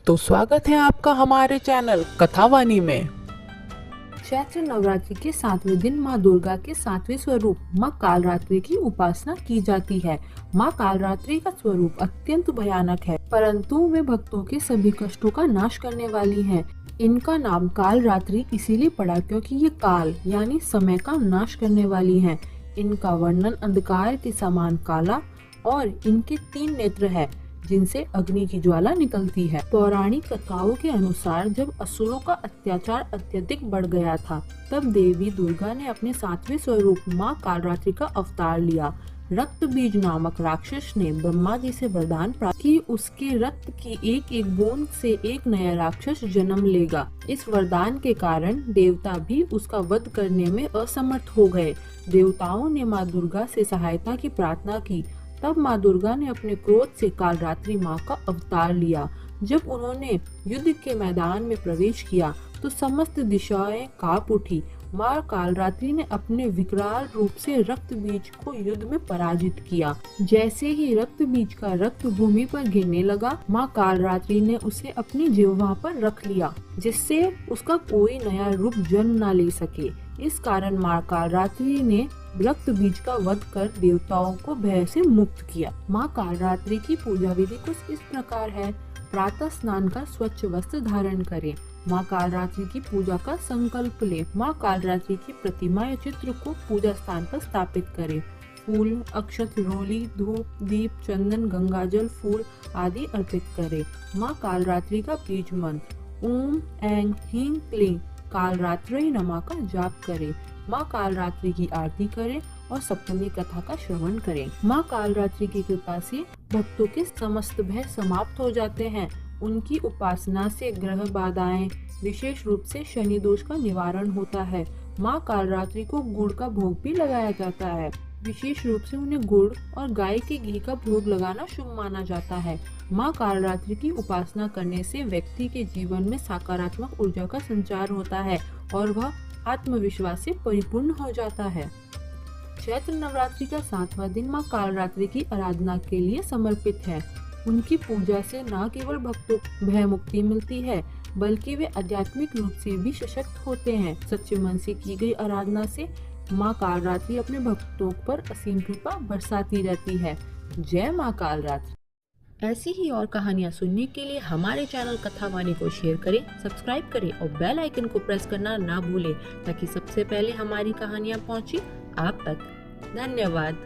तो स्वागत है आपका हमारे चैनल कथावानी में। चैत्र नवरात्रि के 7वें दिन माँ दुर्गा के 7वें स्वरूप माँ कालरात्रि की उपासना की जाती है। माँ कालरात्रि का स्वरूप अत्यंत भयानक है, परंतु वे भक्तों के सभी कष्टों का नाश करने वाली हैं। इनका नाम कालरात्रि इसीलिए पड़ा क्योंकि ये काल यानी समय का नाश करने वाली हैं। इनका वर्णन अंधकार के समान काला और इनके 3 नेत्र है जिनसे अग्नि की ज्वाला निकलती है। पौराणिक कथाओं के अनुसार जब असुरों का अत्याचार अत्यधिक बढ़ गया था, तब देवी दुर्गा ने अपने 7वें स्वरूप माँ कालरात्रि का अवतार लिया। रक्त बीज नामक राक्षस ने ब्रह्मा जी से वरदान प्राप्त कि उसके रक्त की एक एक बूंद से एक नया राक्षस जन्म लेगा। इस वरदान के कारण देवता भी उसका वध करने में असमर्थ हो गए। देवताओं ने माँ दुर्गा से सहायता की प्रार्थना की। तब माँ दुर्गा ने अपने क्रोध से कालरात्रि माँ का अवतार लिया। जब उन्होंने युद्ध के मैदान में प्रवेश किया तो समस्त दिशाएं कांप उठी। माँ कालरात्रि ने अपने विकराल रूप से रक्त बीज को युद्ध में पराजित किया। जैसे ही रक्त बीज का रक्त भूमि पर गिरने लगा, माँ कालरात्रि ने उसे अपनी जिह्वा पर रख लिया, जिससे उसका कोई नया रूप जन्म न ले सके। इस कारण माँ कालरात्रि ने रक्त बीज का वध कर देवताओं को भय से मुक्त किया। माँ कालरात्रि की पूजा विधि कुछ इस प्रकार है। प्रातः स्नान कर स्वच्छ वस्त्र धारण करें। माँ कालरात्रि की पूजा का संकल्प ले। माँ कालरात्रि की प्रतिमा या चित्र को पूजा स्थान पर स्थापित करें। फूल, अक्षत, रोली, धूप, दीप, चंदन, गंगाजल, फूल आदि अर्पित करें। माँ कालरात्रि का बीज मंत्र ओम ऐं ह्रीं क्लीं कालरात्रै नमः का जाप करें। माँ कालरात्रि की आरती करें और सप्तमी कथा का श्रवण करें। माँ कालरात्रि की कृपा से भक्तों के समस्त भय समाप्त हो जाते हैं। उनकी उपासना से ग्रह बाधाएं, विशेष रूप से शनि दोष का निवारण होता है। माँ कालरात्रि को गुड़ का भोग भी लगाया जाता है। विशेष रूप से उन्हें गुड़ और गाय के घी का भोग लगाना शुभ माना जाता है। माँ कालरात्रि की उपासना करने से व्यक्ति के जीवन में सकारात्मक ऊर्जा का संचार होता है और वह आत्मविश्वास से परिपूर्ण हो जाता है। चैत्र नवरात्रि का 7वां दिन माँ कालरात्रि की आराधना के लिए समर्पित है। उनकी पूजा से न केवल भक्तों को भय मुक्ति मिलती है, बल्कि वे आध्यात्मिक रूप से भी सशक्त होते हैं। सच्चे मन से की गई आराधना से माँ कालरात्रि अपने भक्तों पर असीम कृपा बरसाती रहती है। जय माँ कालरात्रि। ऐसी ही और कहानियाँ सुनने के लिए हमारे चैनल कथावानी को शेयर करें, सब्सक्राइब करें और बेल आइकन को प्रेस करना ना भूलें, ताकि सबसे पहले हमारी कहानियाँ पहुँचे आप तक। धन्यवाद।